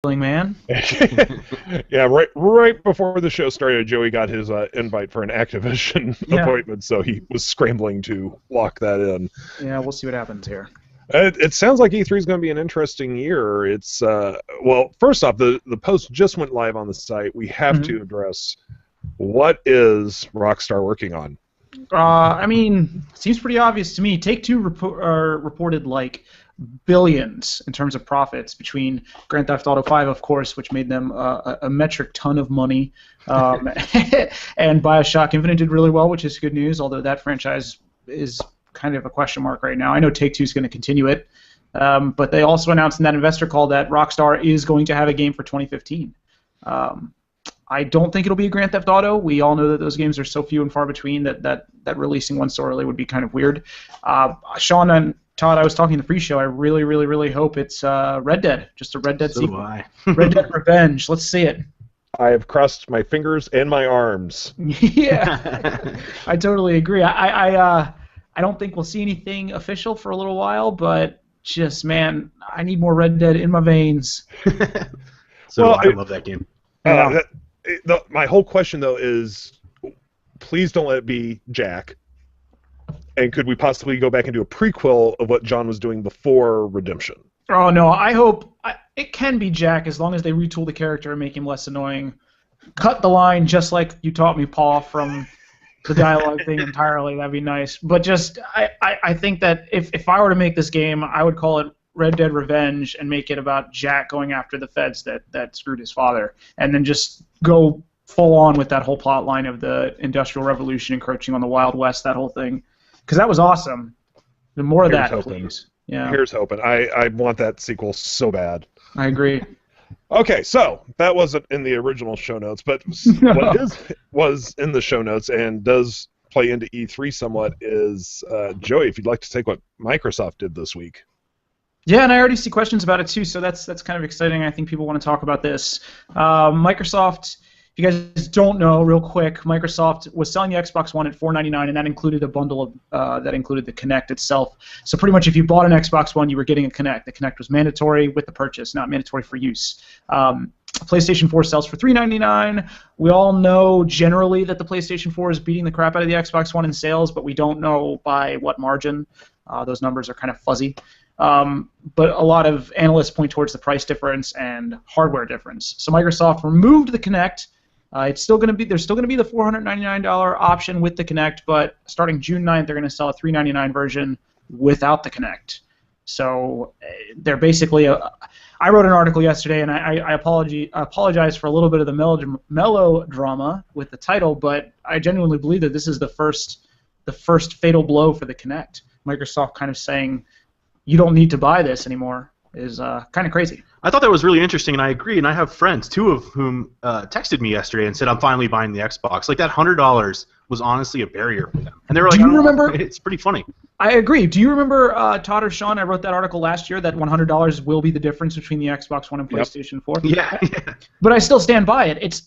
Man. Yeah, right before the show started, Joey got his invite for an Activision appointment, so he was scrambling to lock that in. Yeah, we'll see what happens here. It sounds like E3 is going to be an interesting year. It's well, first off, the post just went live on the site. We have to address what is Rockstar working on. I mean, seems pretty obvious to me. Take-Two reported like billions in terms of profits between Grand Theft Auto 5, of course, which made them a metric ton of money, and Bioshock Infinite did really well, which is good news, although that franchise is kind of a question mark right now. I know Take-Two is going to continue it, but they also announced in that investor call that Rockstar is going to have a game for 2015. I don't think it'll be a Grand Theft Auto. We all know that those games are so few and far between that releasing one so early would be kind of weird. Sean and Todd, I was talking in the pre-show. I really, really, really hope it's Red Dead, just a Red Dead sequel. Do I. Red Dead Revenge. Let's see it. I have crossed my fingers and my arms. Yeah, I totally agree. I don't think we'll see anything official for a little while, but just, man, I need more Red Dead in my veins. I love that game. My whole question, though, is please don't let it be Jack. And could we possibly go back and do a prequel of what John was doing before Redemption? Oh, no, I hope it can be Jack as long as they retool the character and make him less annoying. Cut the line just like you taught me, Paul, from the dialogue thing entirely. That'd be nice. But just, I think that if I were to make this game, I would call it Red Dead Revenge and make it about Jack going after the feds that screwed his father, and then just go full on with that whole plot line of the Industrial Revolution encroaching on the Wild West, that whole thing. Because that was awesome. The more of that, please. Yeah. Here's hoping. I want that sequel so bad. I agree. Okay, so that wasn't in the original show notes, but what was in the show notes and does play into E3 somewhat is, Joey, if you'd like to take what Microsoft did this week. Yeah, and I already see questions about it too, so that's kind of exciting. I think people want to talk about this. Microsoft, if you guys don't know, real quick, Microsoft was selling the Xbox One at $499, and that included a bundle of that included the Kinect itself. So pretty much, if you bought an Xbox One, you were getting a Kinect. The Kinect was mandatory with the purchase, not mandatory for use. PlayStation 4 sells for $399. We all know generally that the PlayStation 4 is beating the crap out of the Xbox One in sales, but we don't know by what margin. Those numbers are kind of fuzzy. But a lot of analysts point towards the price difference and hardware difference. So Microsoft removed the Kinect. There's still going to be the $499 option with the Kinect, but starting June 9th, they're going to sell a $399 version without the Kinect. So they're basically I wrote an article yesterday, and I apologize for a little bit of the melodrama with the title, but I genuinely believe that this is the first fatal blow for the Kinect. Microsoft kind of saying, you don't need to buy this anymore is kind of crazy. I thought that was really interesting, and I agree. And I have friends, two of whom texted me yesterday and said, I'm finally buying the Xbox. Like, that $100 was honestly a barrier for them. And they were like, do you remember? It's pretty funny. I agree. Do you remember, Todd or Sean, I wrote that article last year that $100 will be the difference between the Xbox One and PlayStation 4? Yeah. But I still stand by it.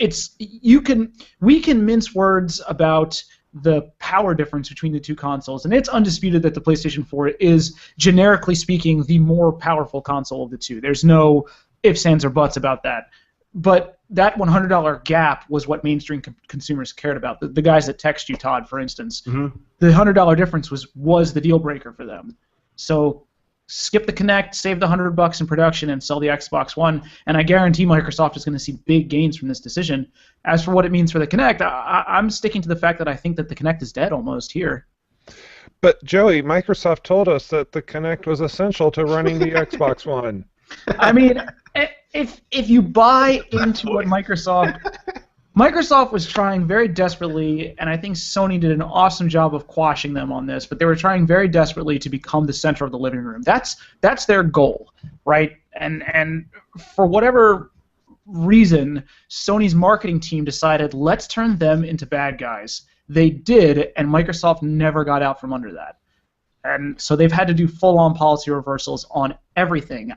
We can mince words about the power difference between the two consoles, and it's undisputed that the PlayStation 4 is, generically speaking, the more powerful console of the two. There's no ifs, ands, or buts about that. But that $100 gap was what mainstream consumers cared about. The guys that text you, Todd, for instance, the $100 difference was the deal breaker for them. So skip the Kinect, save the $100 in production, and sell the Xbox One. And I guarantee Microsoft is going to see big gains from this decision. As for what it means for the Kinect, I'm sticking to the fact that I think that the Kinect is dead almost here. But Joey, Microsoft told us that the Kinect was essential to running the Xbox One. I mean, if you buy into what Microsoft was trying very desperately, and I think Sony did an awesome job of quashing them on this, but they were trying very desperately to become the center of the living room. That's their goal, right? And for whatever reason, Sony's marketing team decided, let's turn them into bad guys. They did, and Microsoft never got out from under that. And so they've had to do full-on policy reversals on everything.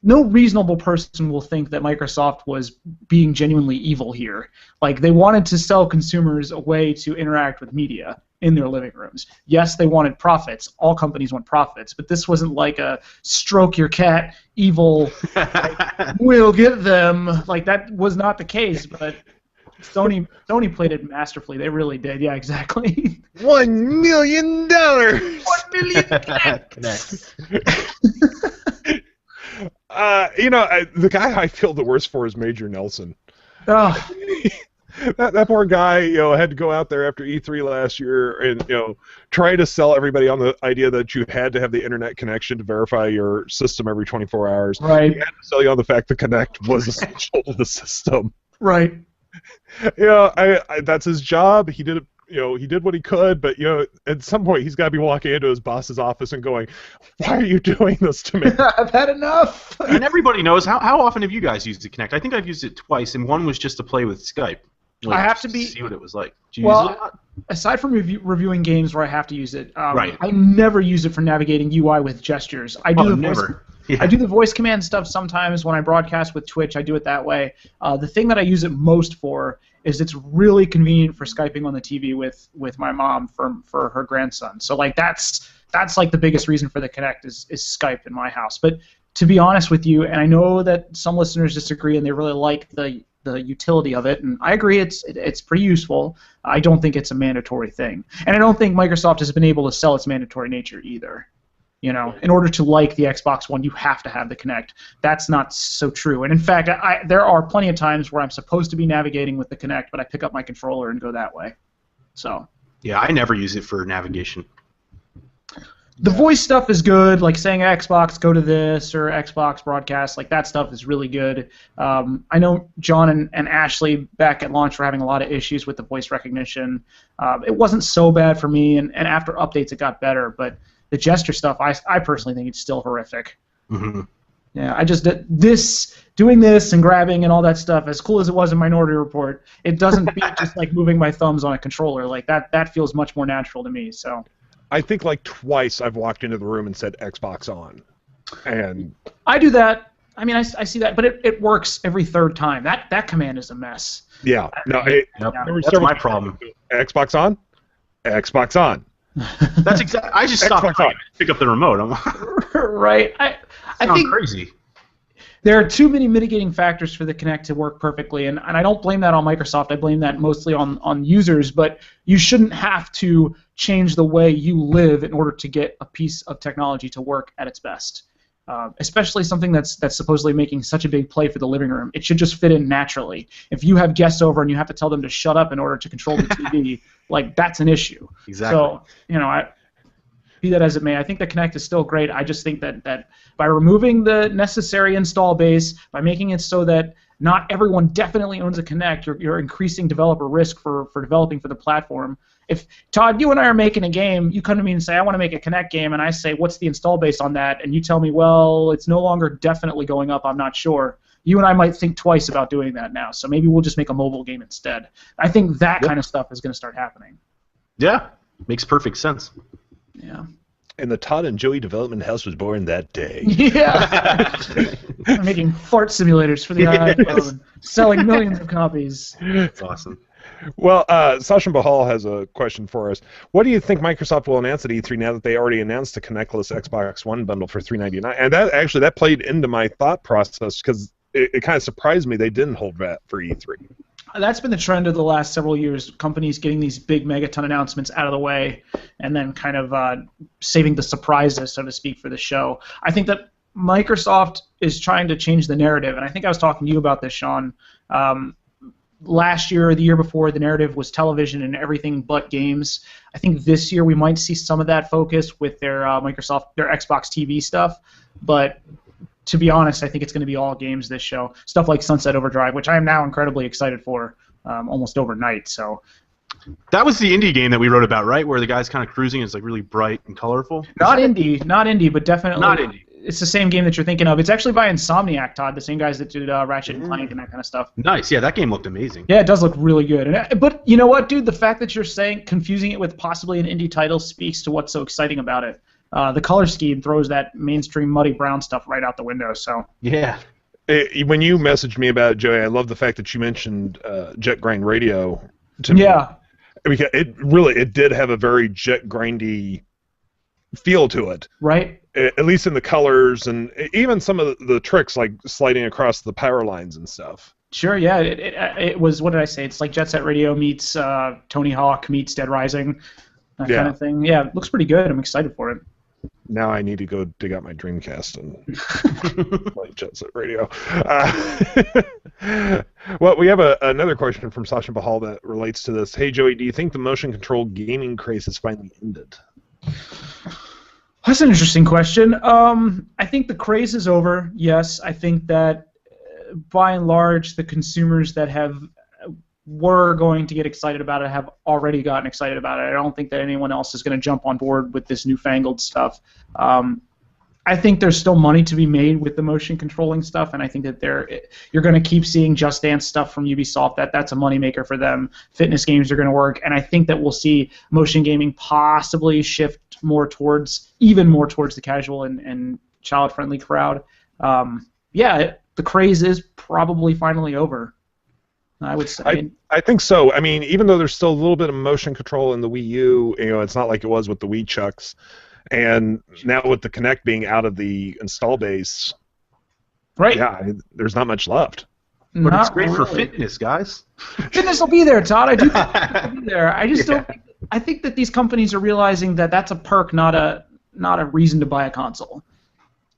No reasonable person will think that Microsoft was being genuinely evil here. Like, they wanted to sell consumers a way to interact with media, in their living rooms. Yes, they wanted profits. All companies want profits, but this wasn't like a stroke your cat evil, like, we'll get them. Like, that was not the case, but Sony played it masterfully. They really did. Yeah, exactly. $1 million. $1 million connects. The guy I feel the worst for is Major Nelson. Oh. That poor guy, had to go out there after E3 last year and, try to sell everybody on the idea that you had to have the internet connection to verify your system every 24 hours. Right. He had to sell you on the fact that Kinect was essential to the system. Right. That's his job. He did it. He did what he could, but at some point he's got to be walking into his boss's office and going, "Why are you doing this to me? I've had enough." And everybody knows how often have you guys used the Kinect? I think I've used it twice, and one was just to play with Skype. I have to see what it was like. Do you use it a lot? Aside from reviewing games where I have to use it, right. I never use it for navigating UI with gestures. I do I do the voice command stuff sometimes when I broadcast with Twitch. I do it that way. The thing that I use it most for is it's really convenient for Skyping on the TV with my mom for her grandson. So like that's like the biggest reason for the Kinect is Skype in my house. But to be honest with you, and I know that some listeners disagree and they really like the utility of it, and I agree it's pretty useful. I don't think it's a mandatory thing, and I don't think Microsoft has been able to sell its mandatory nature either. In order to like the Xbox One, you have to have the Kinect. That's not so true. And in fact, there are plenty of times where I'm supposed to be navigating with the Kinect, but I pick up my controller and go that way. So. Yeah, I never use it for navigation. The voice stuff is good, like saying Xbox, go to this, or Xbox broadcast, like that stuff is really good. I know John and Ashley back at launch were having a lot of issues with the voice recognition. It wasn't so bad for me, and after updates it got better, but the gesture stuff, I personally think it's still horrific. Mm-hmm. Yeah, I just doing this and grabbing and all that stuff, as cool as it was in Minority Report, it doesn't beat just like moving my thumbs on a controller. Like that feels much more natural to me. So I think like twice I've walked into the room and said Xbox on, and I do that. I mean, I see that, but it works every third time. That command is a mess. Yeah, no, that's my problem. Xbox on, Xbox on. That's exactly. I just stopped trying to pick up the remote. Right. I think crazy. There are too many mitigating factors for the Kinect to work perfectly, and I don't blame that on Microsoft. I blame that mostly on users. But you shouldn't have to change the way you live in order to get a piece of technology to work at its best. Especially something that's supposedly making such a big play for the living room. It should just fit in naturally. If you have guests over and you have to tell them to shut up in order to control the TV, like that's an issue. Exactly. So be that as it may, I think the Kinect is still great. I just think that by removing the necessary install base, by making it so that not everyone definitely owns a Kinect, you're increasing developer risk for developing for the platform. If, Todd, you and I are making a game, you come to me and say, I want to make a Kinect game, and I say, what's the install base on that? And you tell me, well, it's no longer definitely going up, I'm not sure. You and I might think twice about doing that now, so maybe we'll just make a mobile game instead. I think that kind of stuff is going to start happening. Yeah, makes perfect sense. Yeah. And the Todd and Joey Development House was born that day. Yeah. I'm making fart simulators for the iPhone, selling millions of copies. That's awesome. Well, Sasha Bahal has a question for us. What do you think Microsoft will announce at E3 now that they already announced the Kinectless Xbox One bundle for $399? And that played into my thought process because it kind of surprised me they didn't hold that for E3. That's been the trend of the last several years, companies getting these big megaton announcements out of the way and then kind of saving the surprises, so to speak, for the show. I think that Microsoft is trying to change the narrative, and I think I was talking to you about this, Sean. Last year or the year before, the narrative was television and everything but games. I think this year we might see some of that focus with their their Xbox TV stuff, but to be honest, I think it's going to be all games this show. Stuff like Sunset Overdrive, which I am now incredibly excited for almost overnight. So that was the indie game that we wrote about, right? Where the guy's kind of cruising and it's like really bright and colorful. Not indie, but definitely not indie. It's the same game that you're thinking of. It's actually by Insomniac, Todd, the same guys that did Ratchet and Clank and that kind of stuff. Nice, yeah, that game looked amazing. Yeah, it does look really good. But you know what, dude? The fact that you're confusing it with possibly an indie title speaks to what's so exciting about it. The color scheme throws that mainstream muddy brown stuff right out the window. So yeah. When you messaged me about it, Joey, I love the fact that you mentioned Jet Grind Radio to me. Yeah. Because it did have a very jet grindy feel to it. Right. At least in the colors and even some of the tricks like sliding across the power lines and stuff. Sure, yeah. It was, what did I say? It's like Jet Set Radio meets Tony Hawk meets Dead Rising, that kind of thing. Yeah, it looks pretty good. I'm excited for it. Now I need to go dig out my Dreamcast and play Jet Set Radio. Well, we have another question from Sasha Bahal that relates to this. Hey, Joey, do you think the motion control gaming craze has finally ended? That's an interesting question. I think the craze is over, yes. I think that, by and large, the consumers that were going to get excited about it have already gotten excited about it. I don't think that anyone else is going to jump on board with this newfangled stuff. I think there's still money to be made with the motion controlling stuff, and I think that you're going to keep seeing Just Dance stuff from Ubisoft. That's a moneymaker for them. Fitness games are going to work, and I think that we'll see motion gaming possibly shift even more towards the casual and child-friendly crowd. The craze is probably finally over, I would say. I think so. I mean, even though there's still a little bit of motion control in the Wii U, it's not like it was with the Wii Chucks. And now with the Kinect being out of the install base, right? Yeah, there's not much left. But it's great for fitness, guys. Fitness will be there, Todd. I do think it'll be there. I just don't. I think that these companies are realizing that that's a perk, not a reason to buy a console.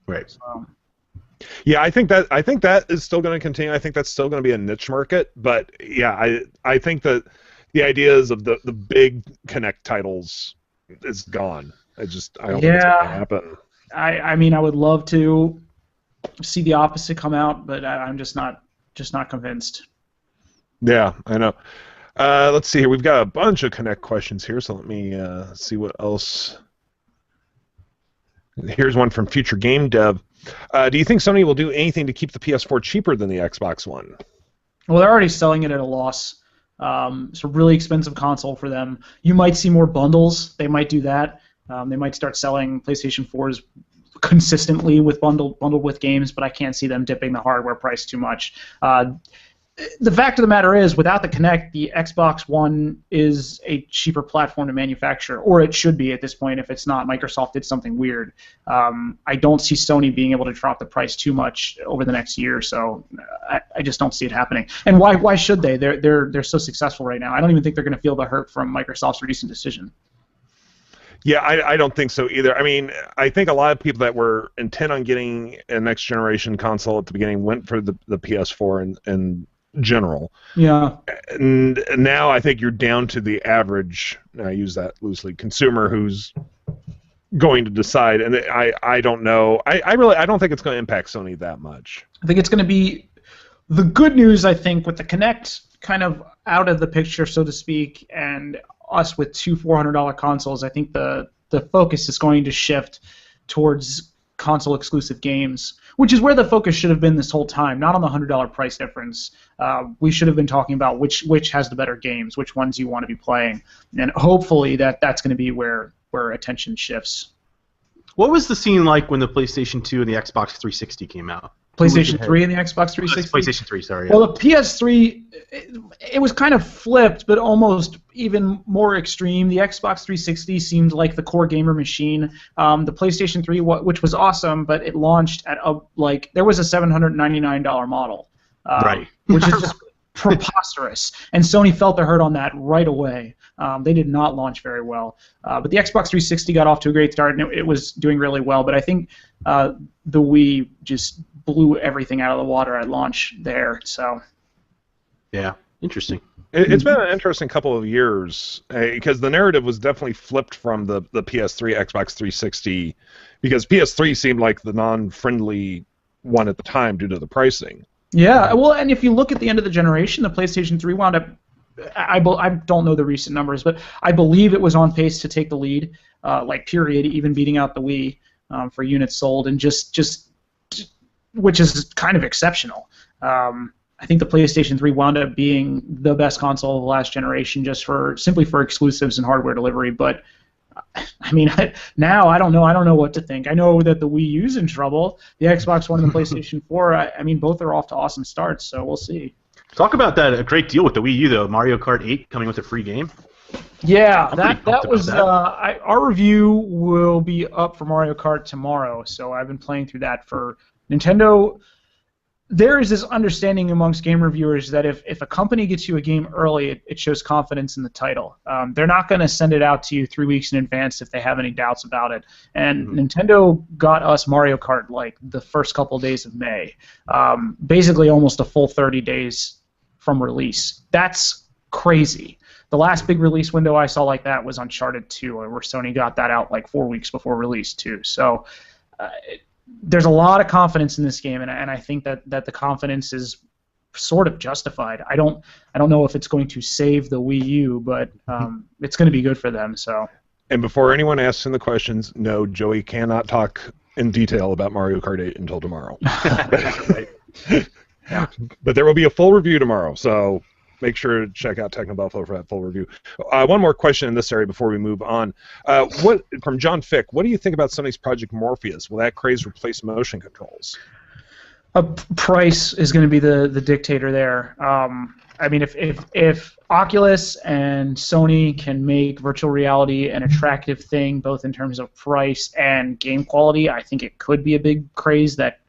Right. So. Yeah, I think that is still going to continue. I think that's still going to be a niche market. But yeah, I think that the ideas of the big Kinect titles is gone. I don't think it's going to happen. I mean, I would love to see the opposite come out, but I'm just not convinced. Yeah, I know. Let's see here. We've got a bunch of Kinect questions here, so let me see what else. Here's one from Future Game Dev. Do you think Sony will do anything to keep the PS4 cheaper than the Xbox One? Well, they're already selling it at a loss. It's a really expensive console for them. You might see more bundles. They might do that. They might start selling PlayStation 4s consistently with bundled with games, but I can't see them dipping the hardware price too much. The fact of the matter is, without the Kinect, the Xbox One is a cheaper platform to manufacture, or it should be at this point if it's not. Microsoft did something weird. I don't see Sony being able to drop the price too much over the next year, so I just don't see it happening. And why should they? They're so successful right now. I don't even think they're going to feel the hurt from Microsoft's recent decision. Yeah, I don't think so either. I mean, I think a lot of people that were intent on getting a next generation console at the beginning went for the PS4 and general. Yeah. And now I think you're down to the average, I use that loosely, consumer who's going to decide. And I don't know. I don't think it's going to impact Sony that much. I think it's going to be the good news, I think, with the Kinect kind of out of the picture, so to speak, and us with two $400 consoles. I think the focus is going to shift towards console exclusive games, which is where the focus should have been this whole time, not on the $100 price difference. We should have been talking about which has the better games, which ones you want to be playing, and hopefully that's going to be where attention shifts. What was the scene like when the PlayStation 2 and the Xbox 360 came out? PlayStation 3 and the Xbox 360? PlayStation 3, sorry. Yeah. Well, the PS3, it was kind of flipped, but almost even more extreme. The Xbox 360 seemed like the core gamer machine. The PlayStation 3, which was awesome, but it launched at there was a $799 model, right, which is just preposterous. And Sony felt the hurt on that right away. They did not launch very well. But the Xbox 360 got off to a great start, and it was doing really well. But I think the Wii just blew everything out of the water at launch there. So, yeah, interesting. It's been an interesting couple of years because the narrative was definitely flipped from the PS3, Xbox 360, because PS3 seemed like the non-friendly one at the time due to the pricing. Yeah, well, and if you look at the end of the generation, the PlayStation 3 wound up, I don't know the recent numbers, but I believe it was on pace to take the lead, period, even beating out the Wii for units sold, and just which is kind of exceptional. I think the PlayStation 3 wound up being the best console of the last generation simply for exclusives and hardware delivery, but I mean, now I don't know what to think. I know that the Wii U's in trouble. The Xbox One and the PlayStation 4, I mean, both are off to awesome starts, so we'll see. Talk about that, a great deal with the Wii U, though. Mario Kart 8 coming with a free game. Yeah, I'm pretty that pumped was about that. our review will be up for Mario Kart tomorrow. So I've been playing through that for Nintendo. There is this understanding amongst game reviewers that if a company gets you a game early, it shows confidence in the title. They're not going to send it out to you 3 weeks in advance if they have any doubts about it. And Nintendo got us Mario Kart like the first couple of days of May, basically almost a full 30 days from release. That's crazy. The last big release window I saw like that was Uncharted 2, where Sony got that out like 4 weeks before release too. So there's a lot of confidence in this game, and I think that the confidence is sort of justified. I don't know if it's going to save the Wii U, but it's going to be good for them. So. And before anyone asks in the questions, no, Joey cannot talk in detail about Mario Kart 8 until tomorrow. Yeah. But there will be a full review tomorrow, so make sure to check out TechnoBuffalo for that full review. One more question in this area before we move on. From John Fick, what do you think about Sony's Project Morpheus? Will that craze replace motion controls? Price is going to be the dictator there. I mean, if Oculus and Sony can make virtual reality an attractive thing, both in terms of price and game quality, I think it could be a big craze that,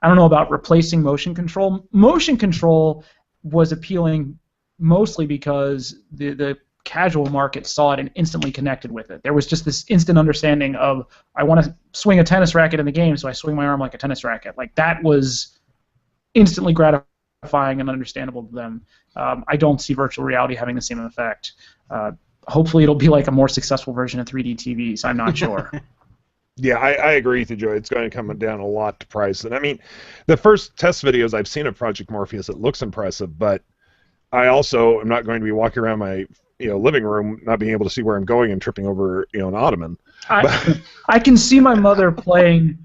I don't know about replacing motion control. Motion control was appealing mostly because the casual market saw it and instantly connected with it. There was just this instant understanding of, I want to swing a tennis racket in the game, so I swing my arm like a tennis racket. Like, that was instantly gratifying and understandable to them. I don't see virtual reality having the same effect. Hopefully it'll be like a more successful version of 3D TVs. I'm not sure. Yeah, I agree with you, Joey. It's going to come down a lot to price. And I mean, the first test videos I've seen of Project Morpheus, it looks impressive, but I also am not going to be walking around my living room not being able to see where I'm going and tripping over an ottoman. I can see my mother playing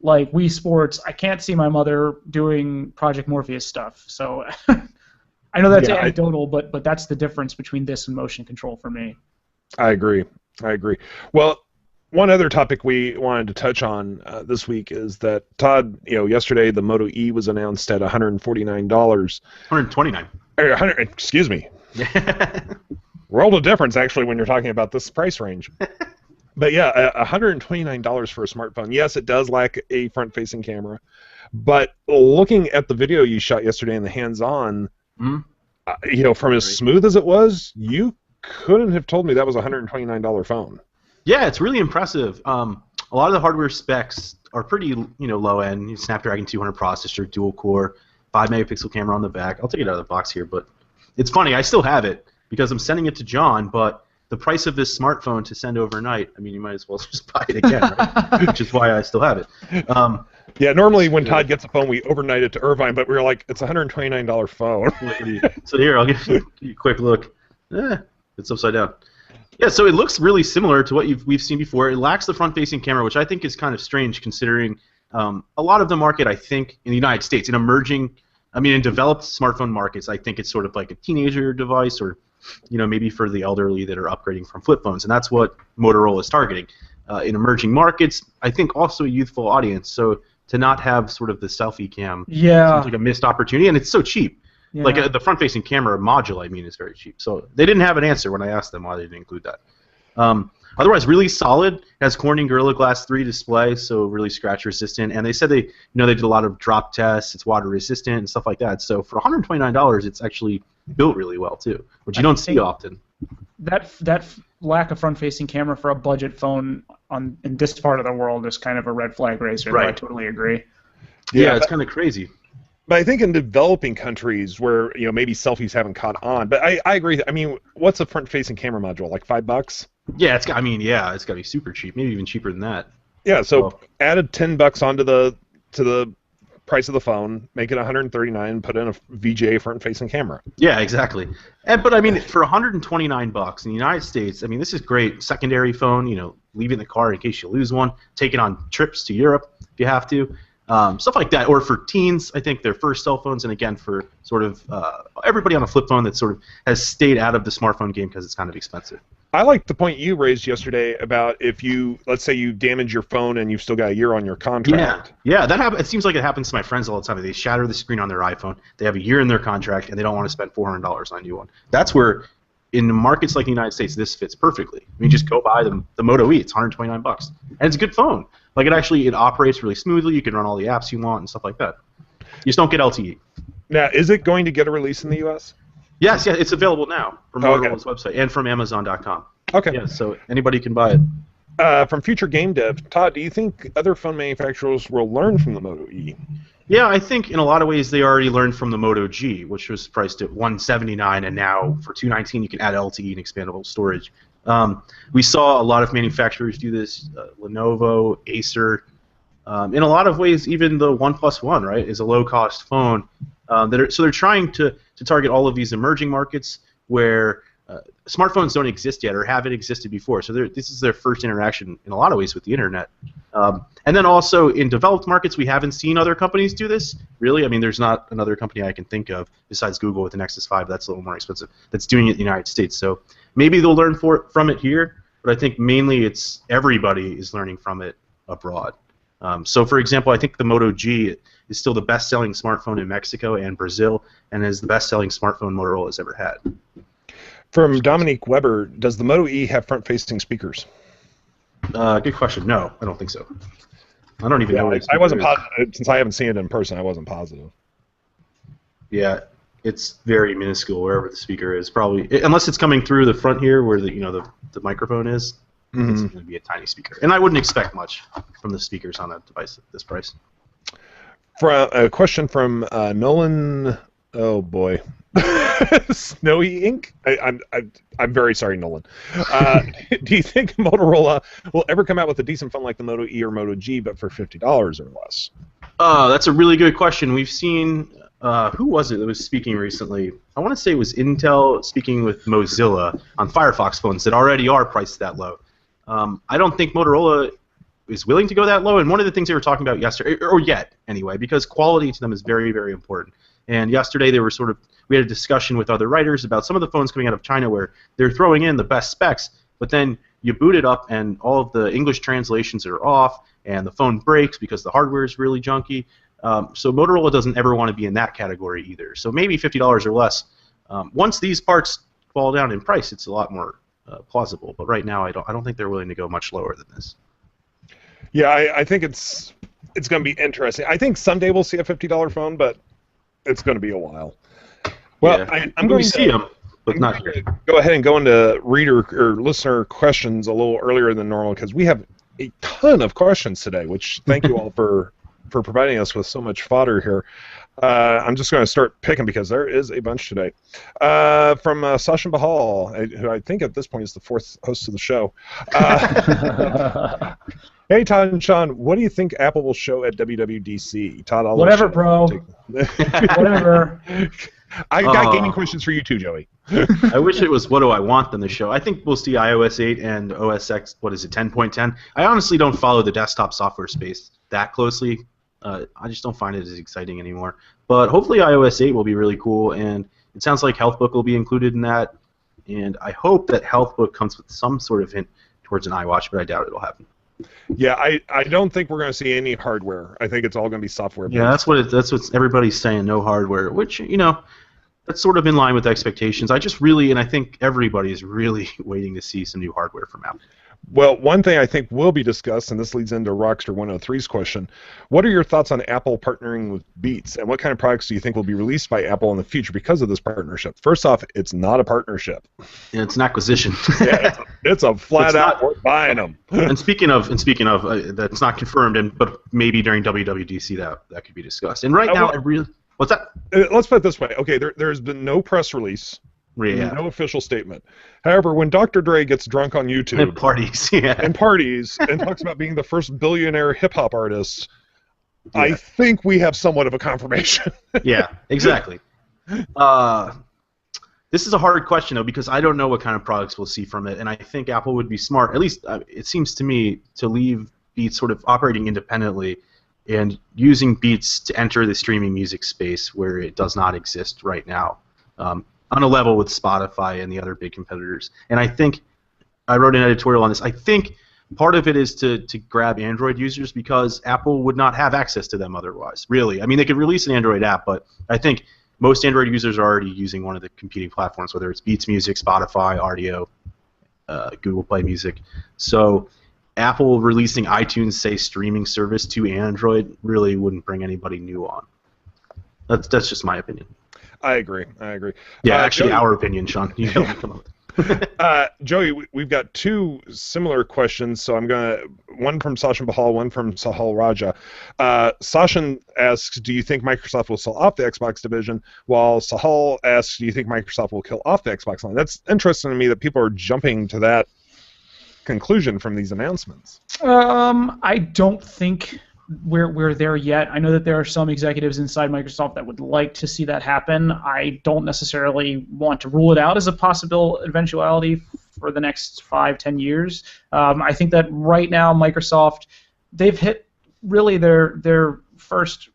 like Wii Sports. I can't see my mother doing Project Morpheus stuff. So I know that's anecdotal, but that's the difference between this and motion control for me. I agree. Well, one other topic we wanted to touch on this week is that, Todd, yesterday the Moto E was announced at $149. $129. Excuse me. World of difference, actually, when you're talking about this price range. But yeah, $129 for a smartphone. Yes, it does lack a front-facing camera, but looking at the video you shot yesterday in the hands-on, from as smooth as it was, you couldn't have told me that was a $129 phone. Yeah, it's really impressive. A lot of the hardware specs are pretty, low end. Snapdragon 200 processor, dual core, 5-megapixel camera on the back. I'll take it out of the box here, but it's funny. I still have it because I'm sending it to John, but the price of this smartphone to send overnight, I mean, you might as well just buy it again, right? Which is why I still have it. Yeah, normally when Todd gets a phone, we overnight it to Irvine, but we were like, it's a $129 phone. So here, I'll give you a quick look. It's upside down. Yeah, so it looks really similar to what we've seen before. It lacks the front-facing camera, which I think is kind of strange considering a lot of the market, I think, in the United States, in developed smartphone markets, I think it's sort of like a teenager device or, maybe for the elderly that are upgrading from flip phones, and that's what Motorola is targeting. In emerging markets, I think also a youthful audience, so to not have sort of the selfie cam seems like a missed opportunity, and it's so cheap. Yeah. Like the front-facing camera module, is very cheap. So they didn't have an answer when I asked them why they didn't include that. Otherwise, really solid. It has Corning Gorilla Glass 3 display, so really scratch-resistant. And they said they did a lot of drop tests. It's water-resistant and stuff like that. So for $129, it's actually built really well too, which you don't see often. That lack of front-facing camera for a budget phone in this part of the world is kind of a red flag raiser. Right. I totally agree. Yeah, it's kind of crazy. But I think in developing countries where maybe selfies haven't caught on, but I agree. I mean, what's a front-facing camera module? Like $5? Yeah, it's got to be super cheap, maybe even cheaper than that. Yeah, so added $10 onto the price of the phone, make it $139, and put in a VGA front-facing camera. Yeah, exactly. But for $129 in the United States, this is great. Secondary phone, leave it in the car in case you lose one. Take it on trips to Europe if you have to. Stuff like that, or for teens, I think their first cell phones, and again for sort of everybody on a flip phone that sort of has stayed out of the smartphone game because it's kind of expensive. I like the point you raised yesterday about if let's say you damage your phone and you've still got a year on your contract. Yeah, that happens. It seems like it happens to my friends all the time. They shatter the screen on their iPhone. They have a year in their contract, and they don't want to spend $400 on a new one. That's where in markets like the United States, this fits perfectly. I mean, just go buy the Moto E. It's $129, and it's a good phone. Like it operates really smoothly. You can run all the apps you want and stuff like that. You just don't get LTE. Now, is it going to get a release in the U.S.? Yes, yeah, it's available now from Motorola's website and from Amazon.com. Okay. Yeah, so anybody can buy it. From Future Game Dev, Todd, do you think other phone manufacturers will learn from the Moto E? Yeah, I think in a lot of ways they already learned from the Moto G, which was priced at $179, and now for $219 you can add LTE and expandable storage. We saw a lot of manufacturers do this. Lenovo, Acer. In a lot of ways, even the OnePlus One, right, is a low-cost phone. So they're trying to target all of these emerging markets where smartphones don't exist yet or haven't existed before. So this is their first interaction in a lot of ways with the internet. And then also in developed markets, we haven't seen other companies do this. Really, I mean, there's not another company I can think of besides Google with the Nexus 5 that's a little more expensive that's doing it in the United States. So maybe they'll learn from it here, but I think mainly it's everybody is learning from it abroad. So, for example, I think the Moto G is still the best-selling smartphone in Mexico and Brazil, and is the best-selling smartphone Motorola has ever had. From Dominique Weber, does the Moto E have front-facing speakers? Good question. No, I don't think so. I don't even know. I wasn't positive since I haven't seen it in person. I wasn't positive. Yeah, it's very minuscule wherever the speaker is. Probably unless it's coming through the front here, where the microphone is. Mm-hmm. It's going to be a tiny speaker, and I wouldn't expect much from the speakers on that device at this price. For a question from Nolan. Oh boy. Snowy Ink? I'm very sorry, Nolan. Do you think Motorola will ever come out with a decent phone like the Moto E or Moto G, but for $50 or less? That's a really good question. We've seen, who was it that was speaking recently? I want to say it was Intel speaking with Mozilla on Firefox phones that already are priced that low. I don't think Motorola is willing to go that low, and one of the things they were talking about yesterday, or yet anyway, because quality to them is very, very important. And yesterday they were we had a discussion with other writers about some of the phones coming out of China where they're throwing in the best specs, but then you boot it up and all of the English translations are off, and the phone breaks because the hardware is really junky. So Motorola doesn't ever want to be in that category either. So maybe $50 or less. Once these parts fall down in price, it's a lot more plausible. But right now, I don't think they're willing to go much lower than this. Yeah, I think it's going to be interesting. I think someday we'll see a $50 phone, but it's going to be a while. Well, yeah. I'm going to see them, but not here. Go ahead and go into reader or listener questions a little earlier than normal because we have a ton of questions today. Which thank you all for providing us with so much fodder here. I'm just going to start picking because there is a bunch today. From Sachin Bahal, who I think at this point is the fourth host of the show. Hey, Todd and Sean, what do you think Apple will show at WWDC? Todd, I'll whatever, bro. Whatever. I got gaming questions for you too, Joey. I wish it was what do I want them to show. I think we'll see iOS 8 and OS X, 10.10. I honestly don't follow the desktop software space that closely. I just don't find it as exciting anymore. But hopefully iOS 8 will be really cool, and it sounds like HealthBook will be included in that. And I hope that HealthBook comes with some sort of hint towards an iWatch, but I doubt it'll happen. Yeah, I don't think we're going to see any hardware. I think it's all going to be software. Yeah, that's what everybody's saying. No hardware, which that's sort of in line with expectations. I think everybody is really waiting to see some new hardware from Apple. Well, one thing I think will be discussed, and this leads into Rockster 103's question, what are your thoughts on Apple partnering with Beats, and what kind of products do you think will be released by Apple in the future because of this partnership? First off, it's not a partnership. Yeah, it's an acquisition. Yeah, it's a flat-out we're buying them. And speaking of, that's not confirmed, but maybe during WWDC that could be discussed. And right now, what's that? Let's put it this way. Okay, there's been no press release. Yeah. No official statement. However, when Dr. Dre gets drunk on YouTube and parties, and talks about being the first billionaire hip-hop artist, yeah. I think we have somewhat of a confirmation. Yeah, exactly. This is a hard question, though, because I don't know what kind of products we'll see from it, and I think Apple would be smart, at least it seems to me, to leave Beats sort of operating independently and using Beats to enter the streaming music space where it does not exist right now. On a level with Spotify and the other big competitors. And I think, I wrote an editorial on this, I think part of it is to grab Android users because Apple would not have access to them otherwise, really. I mean, they could release an Android app, but I think most Android users are already using one of the competing platforms, whether it's Beats Music, Spotify, Rdio, Google Play Music. So Apple releasing iTunes, say, streaming service to Android really wouldn't bring anybody new on. That's just my opinion. I agree. Yeah, actually, Joey, our opinion, Sean. You don't come up with. Joey, we've got two similar questions, so one from Sachin Bahal, one from Sahal Raja. Sachin asks, do you think Microsoft will sell off the Xbox division? While Sahal asks, do you think Microsoft will kill off the Xbox line? That's interesting to me that people are jumping to that conclusion from these announcements. I don't think we're there yet. I know that there are some executives inside Microsoft that would like to see that happen. I don't necessarily want to rule it out as a possible eventuality for the next 5-10 years. I think that right now Microsoft, they've hit really their first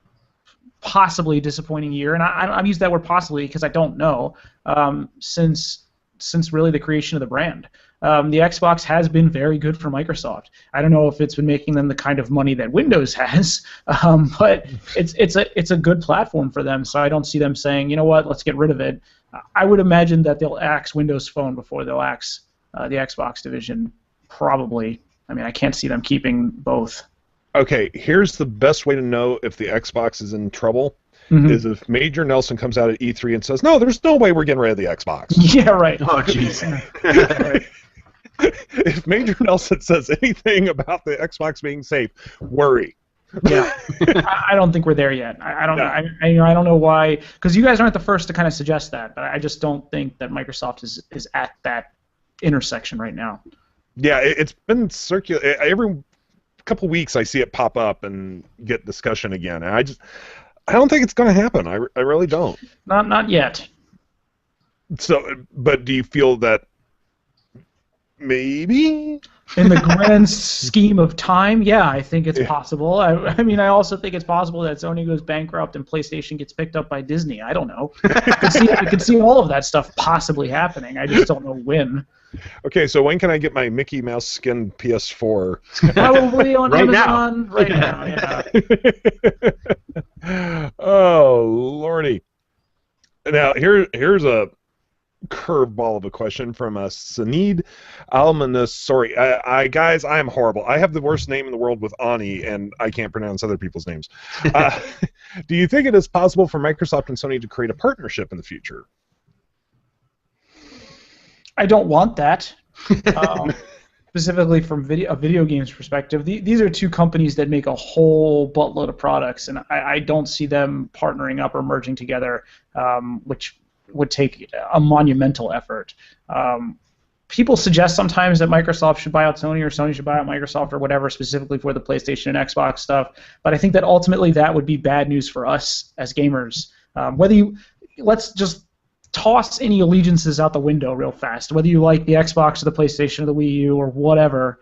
possibly disappointing year, and I'm using that word possibly because I don't know, since really the creation of the brand. The Xbox has been very good for Microsoft. I don't know if it's been making them the kind of money that Windows has, but it's a good platform for them. So I don't see them saying, you know what, let's get rid of it. I would imagine that they'll axe Windows Phone before they'll axe the Xbox division. Probably. I mean, I can't see them keeping both. Okay, here's the best way to know if the Xbox is in trouble. Mm-hmm. Is if Major Nelson comes out at E3 and says, no, there's no way we're getting rid of the Xbox. Yeah, right. Oh, jeez. Right. If Major Nelson says anything about the Xbox being safe, worry. Yeah, I don't think we're there yet. I don't know. I don't know why, because you guys aren't the first to kind of suggest that, but I just don't think that Microsoft is at that intersection right now. Yeah, it's been circulating. Every couple weeks I see it pop up and get discussion again, and I don't think it's going to happen. I really don't. Not yet. So, but do you feel that maybe? In the grand scheme of time, yeah, I think it's possible. I mean, I also think it's possible that Sony goes bankrupt and PlayStation gets picked up by Disney. I don't know. I could see all of that stuff possibly happening. I just don't know when. Okay, so when can I get my Mickey Mouse skin PS4? Probably on right Amazon now. Right now. Yeah. Oh, lordy. Now, here's a curveball of a question from Sanid Almanas. Sorry, guys, I am horrible. I have the worst name in the world with Ani, and I can't pronounce other people's names. Do you think it is possible for Microsoft and Sony to create a partnership in the future? I don't want that. Specifically from a video games perspective, these are two companies that make a whole buttload of products, and I don't see them partnering up or merging together, which would take a monumental effort. People suggest sometimes that Microsoft should buy out Sony or Sony should buy out Microsoft or whatever, specifically for the PlayStation and Xbox stuff, but I think that ultimately that would be bad news for us as gamers. Let's just toss any allegiances out the window real fast. Whether you like the Xbox or the PlayStation or the Wii U or whatever,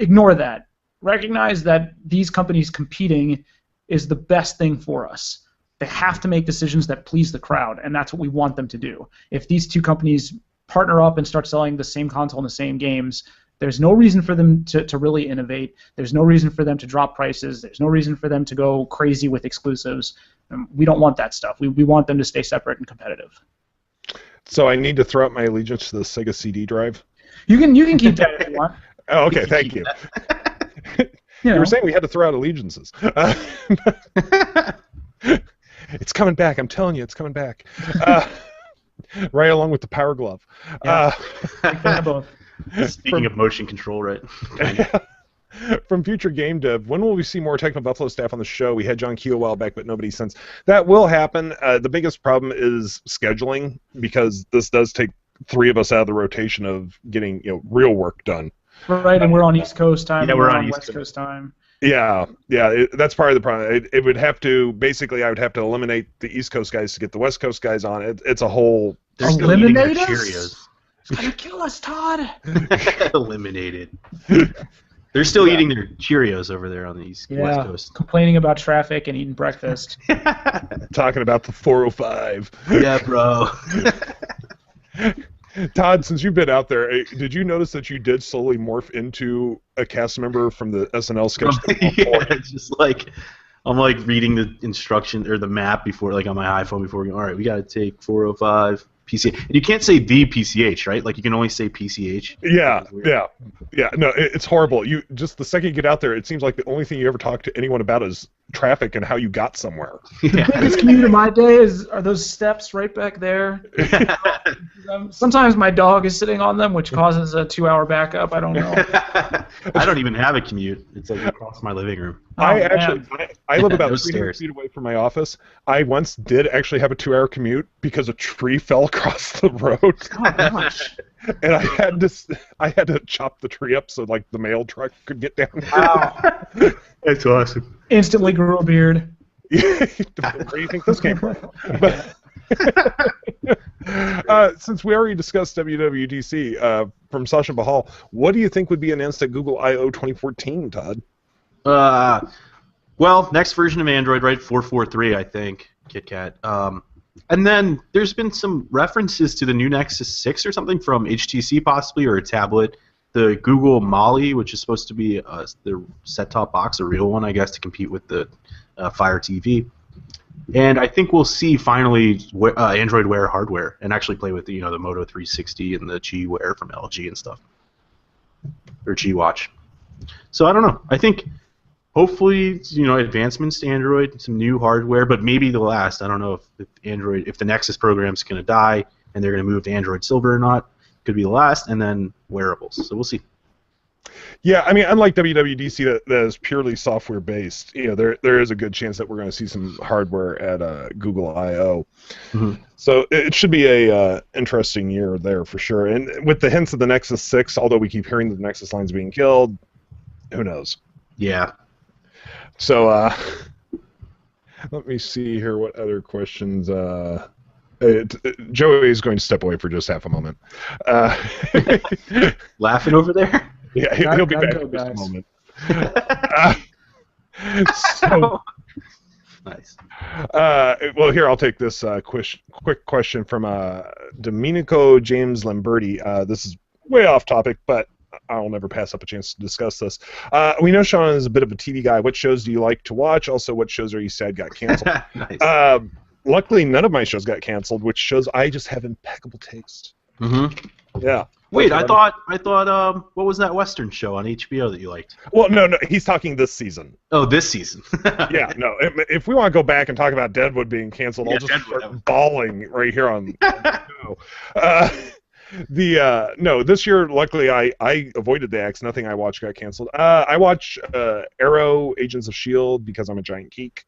ignore that. Recognize that these companies competing is the best thing for us. They have to make decisions that please the crowd, and that's what we want them to do. If these two companies partner up and start selling the same console and the same games, there's no reason for them to really innovate. There's no reason for them to drop prices. There's no reason for them to go crazy with exclusives. We don't want that stuff. We want them to stay separate and competitive. So I need to throw out my allegiance to the Sega CD drive? You can keep that if you want. Oh, okay, thank you. You were saying we had to throw out allegiances. It's coming back. I'm telling you, it's coming back. Right along with the Power Glove. Yeah. Both. Speaking of motion control, right? From future game dev, when will we see more TechnoBuffalo staff on the show? We had John Key a while back, but nobody since. That will happen. The biggest problem is scheduling, because this does take three of us out of the rotation of getting real work done. Right, and we're on East Coast time. Yeah, we're on West Coast time. Yeah, that's part of the problem. It would have to, basically, I would have to eliminate the East Coast guys to get the West Coast guys on. It's a whole... Eliminate us? It's gonna kill us, Todd. Eliminated. They're still eating their Cheerios over there on the West Coast. Complaining about traffic and eating breakfast. Talking about the 405. Yeah, bro. Todd, since you've been out there, did you notice that you did slowly morph into a cast member from the SNL sketch? Yeah, it's just like I'm like reading the instruction or the map before, like on my iPhone before. All right, we got to take 405 PCH. And you can't say the PCH, right? Like you can only say PCH. Yeah. No, it's horrible. You just the second you get out there, it seems like the only thing you ever talk to anyone about is traffic and how you got somewhere. The biggest commute of my day are those steps right back there. Sometimes my dog is sitting on them, which causes a 2-hour backup. I don't know. I don't even have a commute. It's like across my living room. I live about No 300 stairs. feet away from my office. I once did actually have a 2-hour commute because a tree fell across the road. Oh gosh. And I had to chop the tree up so like the mail truck could get down. Wow. That's awesome. Instantly grew a beard. Where do you think this came from? But, since we already discussed WWDC from Sasha Bahal, what do you think would be announced at Google I/O 2014, Todd? Well, next version of Android, right? 4.4.3, I think. KitKat. And then there's been some references to the new Nexus 6 or something from HTC possibly, or a tablet. The Google Molly, which is supposed to be the set-top box, a real one, I guess, to compete with the Fire TV. And I think we'll see finally Android Wear hardware and actually play with the Moto 360 and the G Wear from LG and stuff, or G Watch. So I don't know. I think hopefully advancements to Android, some new hardware, but maybe the last. I don't know if the Nexus program's going to die and they're going to move to Android Silver or not. Could be the last, and then wearables. So we'll see. Yeah, I mean, unlike WWDC that is purely software based, there is a good chance that we're going to see some hardware at Google I/O. Mm-hmm. So it should be a interesting year there for sure. And with the hints of the Nexus 6, although we keep hearing that the Nexus line's being killed, who knows? Yeah. So let me see here. What other questions? Joey is going to step away for just half a moment. Laughing over there? Yeah, he'll be back in just a moment. Nice. Well, here, I'll take this quick question from Domenico James Lamberti. This is way off topic, but I'll never pass up a chance to discuss this. We know Sean is a bit of a TV guy. What shows do you like to watch? Also, what shows are you sad got canceled? Nice. Luckily, none of my shows got canceled, which shows I just have impeccable taste. Mm-hmm. Yeah. Wait, I thought, what was that Western show on HBO that you liked? Well, no, he's talking this season. Oh, this season. Yeah, no. If we want to go back and talk about Deadwood being canceled, I'll just start bawling right here on the show. No, this year, luckily, I avoided the X. Nothing I watched got canceled. I watch Arrow, Agents of S.H.I.E.L.D. because I'm a giant geek.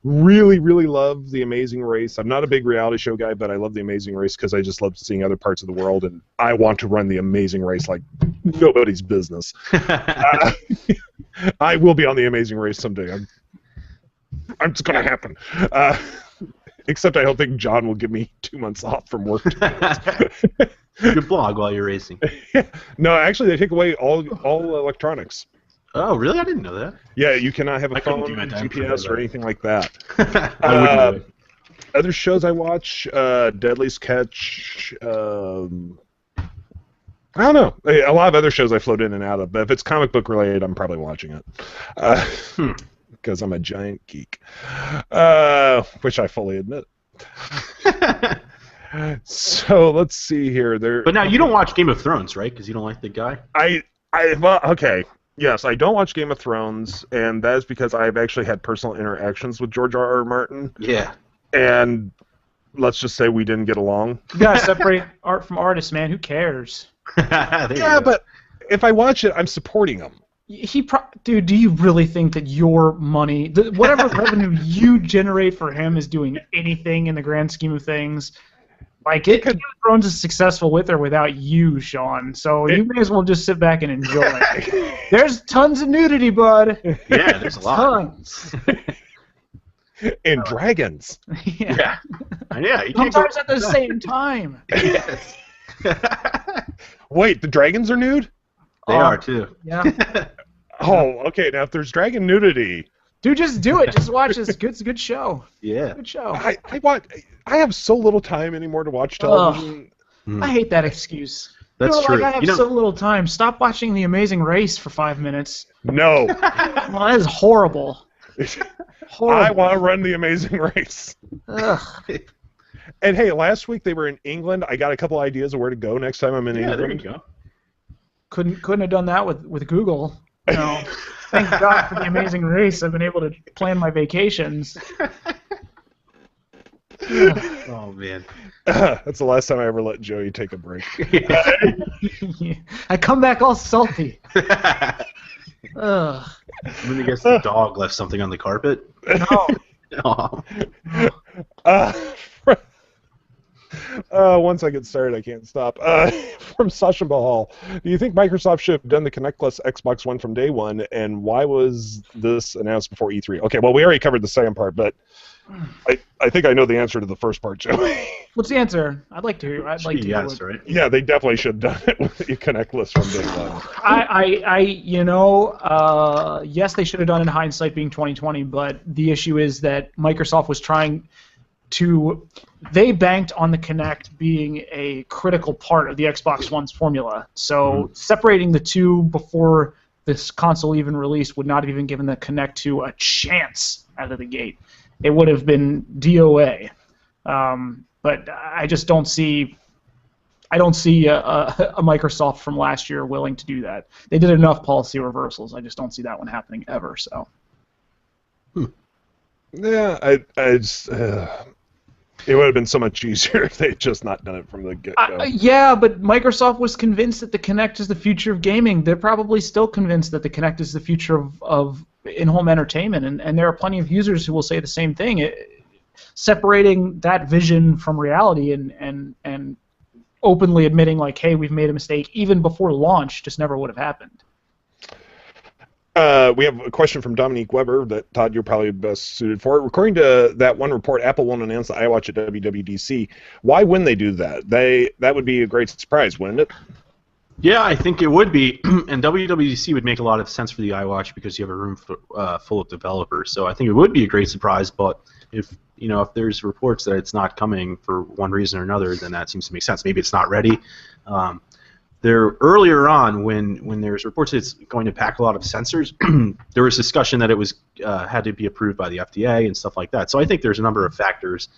Really, really love The Amazing Race. I'm not a big reality show guy, but I love The Amazing Race because I just love seeing other parts of the world, and I want to run The Amazing Race like nobody's business. I will be on The Amazing Race someday. It's going to happen. Except I don't think John will give me 2 months off from work. You could blog while you're racing. No, actually, they take away all electronics. Oh, really? I didn't know that. Yeah, you cannot have a phone, couldn't do my time GPS, or anything like that. I wouldn't do it. Other shows I watch, Deadliest Catch. I don't know. A lot of other shows I float in and out of, but if it's comic book related, I'm probably watching it. Because I'm a giant geek. Which I fully admit. So let's see here. But now you don't watch Game of Thrones, right? Because you don't like the guy? Well, okay. Yes, I don't watch Game of Thrones, and that is because I've actually had personal interactions with George R.R. Martin. Yeah. And let's just say we didn't get along. You gotta separate art from artists, man. Who cares? Yeah, but if I watch it, I'm supporting him. Dude, do you really think that your money, whatever revenue you generate for him, is doing anything in the grand scheme of things? Like, Game of Thrones is successful with or without you, Sean. So you may as well just sit back and enjoy it. There's tons of nudity, bud. Yeah, there's a lot. Tons. And dragons. Yeah. Yeah. Sometimes at the same time. Yes. Wait, the dragons are nude? They are, too. Yeah. Oh, okay. Now, if there's dragon nudity... Dude, just do it. Just watch this. It's a good show. Yeah. Good show. I have so little time anymore to watch television. I hate that excuse. That's true. Like I have so little time. Stop watching The Amazing Race for 5 minutes. No. Well, that is horrible. Horrible. I want to run The Amazing Race. Ugh. And hey, last week they were in England. I got a couple ideas of where to go next time I'm in England. There you go. Couldn't have done that with Google. No. Thank God for The Amazing Race. I've been able to plan my vacations. Oh man. That's the last time I ever let Joey take a break. I come back all salty. Ugh. When I guess the dog left something on the carpet. No. Oh. Once I get started, I can't stop. From Sasha Bahal, do you think Microsoft should have done the connectless Xbox One from day one, and why was this announced before E3? Okay, well, we already covered the second part, but I think I know the answer to the first part, Joey. What's the answer? I'd like to hear. Yes, right? Yeah, they definitely should have done it with the connectless from day one. Yes, they should have done it in hindsight being 2020, but the issue is that Microsoft was trying to... They banked on the Kinect being a critical part of the Xbox One's formula. So separating the two before this console even released would not have even given the Kinect 2 a chance out of the gate. It would have been DOA. But I just don't see... I don't see a Microsoft from last year willing to do that. They did enough policy reversals. I just don't see that one happening ever. So. Yeah, I just... it would have been so much easier if they had just not done it from the get-go. Yeah, but Microsoft was convinced that the Kinect is the future of gaming. They're probably still convinced that the Kinect is the future of in-home entertainment, and there are plenty of users who will say the same thing. Separating that vision from reality and openly admitting, like, hey, we've made a mistake, even before launch, just never would have happened. We have a question from Dominique Weber that, Todd, you're probably best suited for. According to that one report, Apple won't announce the iWatch at WWDC. Why wouldn't they do that? That would be a great surprise, wouldn't it? Yeah, I think it would be, and WWDC would make a lot of sense for the iWatch because you have a room full of developers. So I think it would be a great surprise. But if there's reports that it's not coming for one reason or another, then that seems to make sense. Maybe it's not ready. Earlier on, when there's reports that it's going to pack a lot of sensors, there was discussion that it was had to be approved by the FDA and stuff like that. So I think there's a number of factors.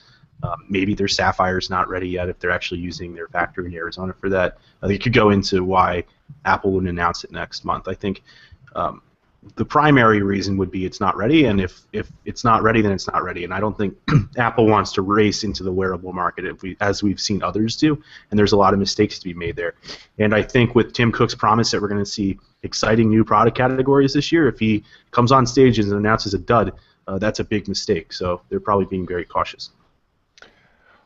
Maybe their Sapphire's not ready yet if they're actually using their factory in Arizona for that. I think it could go into why Apple wouldn't announce it next month. I think the primary reason would be it's not ready, and if it's not ready, then it's not ready. And I don't think Apple wants to race into the wearable market as we've seen others do, and there's a lot of mistakes to be made there. And I think with Tim Cook's promise that we're going to see exciting new product categories this year, if he comes on stage and announces a dud, that's a big mistake. So they're probably being very cautious.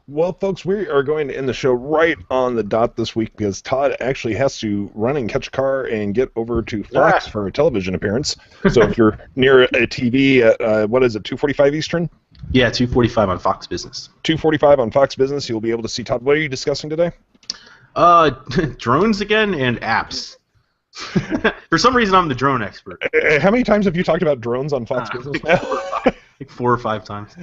Well, folks, we are going to end the show right on the dot this week because Todd actually has to run and catch a car and get over to Fox for a television appearance. So if you're near a TV at, what is it, 2:45 Eastern? Yeah, 2:45 on Fox Business. 2:45 on Fox Business, you'll be able to see Todd. What are you discussing today? Drones again and apps. For some reason, I'm the drone expert. How many times have you talked about drones on Fox Business now? Like 4 or 5 times.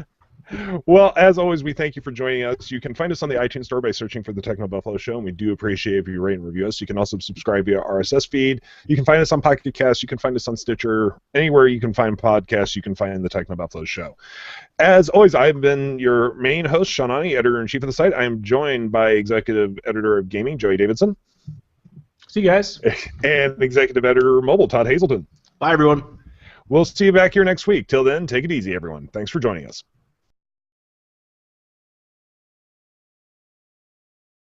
Well, as always, we thank you for joining us. You can find us on the iTunes Store by searching for the TechnoBuffalo Show, and we do appreciate if you rate and review us. You can also subscribe via RSS feed. You can find us on Pocket Cast. You can find us on Stitcher. Anywhere you can find podcasts, you can find the TechnoBuffalo Show. As always, I've been your main host, Sean Ani, editor-in-chief of the site. I am joined by executive editor of gaming, Joey Davidson. See you guys. And executive editor of mobile, Todd Hazelton. Bye, everyone. We'll see you back here next week. Till then, take it easy, everyone. Thanks for joining us.